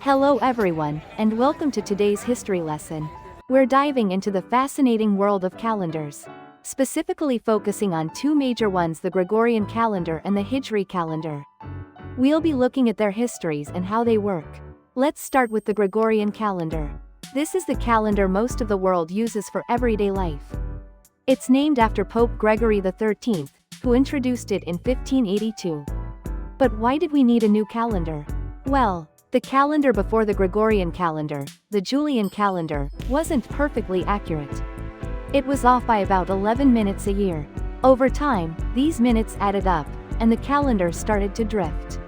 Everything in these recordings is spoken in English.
Hello everyone, and welcome to today's history lesson. We're diving into the fascinating world of calendars, specifically focusing on two major ones: the Gregorian calendar and the Hijri calendar. We'll be looking at their histories and how they work. Let's start with the Gregorian calendar. This is the calendar most of the world uses for everyday life. It's named after Pope Gregory XIII, who introduced it in 1582. But why did we need a new calendar? Well, the calendar before the Gregorian calendar, the Julian calendar, wasn't perfectly accurate. It was off by about 11 minutes a year. Over time, these minutes added up, and the calendar started to drift,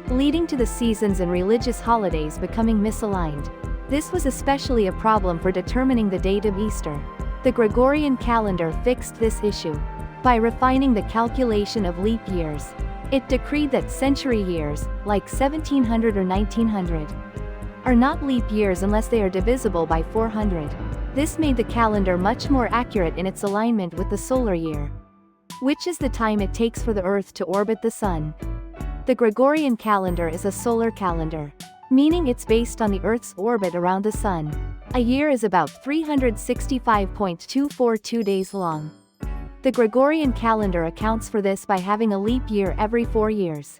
leading to the seasons and religious holidays becoming misaligned. This was especially a problem for determining the date of Easter. The Gregorian calendar fixed this issue by refining the calculation of leap years. It decreed that century years, like 1700 or 1900, are not leap years unless they are divisible by 400. This made the calendar much more accurate in its alignment with the solar year, which is the time it takes for the Earth to orbit the Sun. The Gregorian calendar is a solar calendar, meaning it's based on the Earth's orbit around the Sun. A year is about 365.242 days long. The Gregorian calendar accounts for this by having a leap year every 4 years,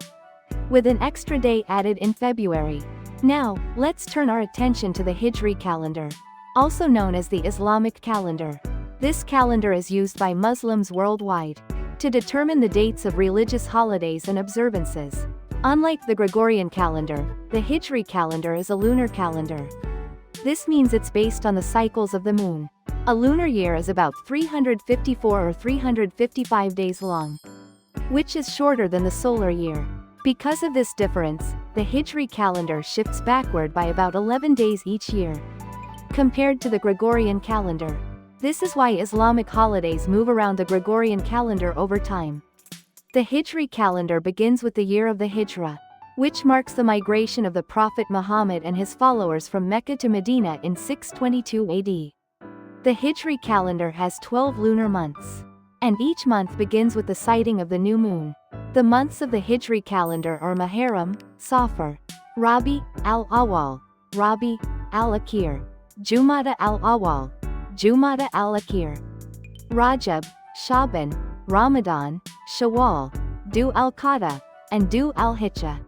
with an extra day added in February. Now, let's turn our attention to the Hijri calendar, also known as the Islamic calendar. This calendar is used by Muslims worldwide to determine the dates of religious holidays and observances. Unlike the Gregorian calendar, the Hijri calendar is a lunar calendar. This means it's based on the cycles of the moon. A lunar year is about 354 or 355 days long, which is shorter than the solar year. Because of this difference, the Hijri calendar shifts backward by about 11 days each year, compared to the Gregorian calendar. This is why Islamic holidays move around the Gregorian calendar over time. The Hijri calendar begins with the year of the Hijra, which marks the migration of the Prophet Muhammad and his followers from Mecca to Medina in 622 AD. The Hijri calendar has 12 lunar months, and each month begins with the sighting of the new moon. The months of the Hijri calendar are Muharram, Safar, Rabi al-Awwal, Rabi al-Akhir, Jumada al-Awwal, Jumada al-Akhir, Rajab, Shaban, Ramadan, Shawwal, Dhu al-Qa'dah, and Dhu al-Hijjah.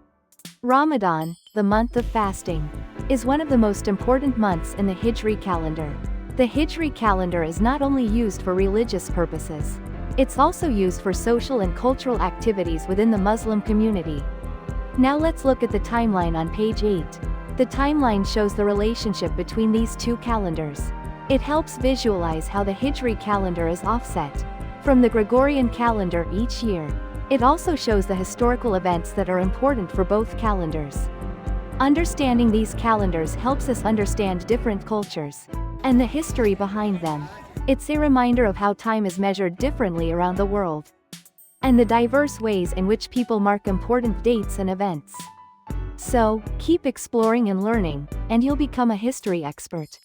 Ramadan, the month of fasting, is one of the most important months in the Hijri calendar. The Hijri calendar is not only used for religious purposes, it's also used for social and cultural activities within the Muslim community. Now let's look at the timeline on page 8. The timeline shows the relationship between these two calendars. It helps visualize how the Hijri calendar is offset from the Gregorian calendar each year. It also shows the historical events that are important for both calendars. Understanding these calendars helps us understand different cultures and the history behind them. It's a reminder of how time is measured differently around the world, and the diverse ways in which people mark important dates and events. So, keep exploring and learning, and you'll become a history expert.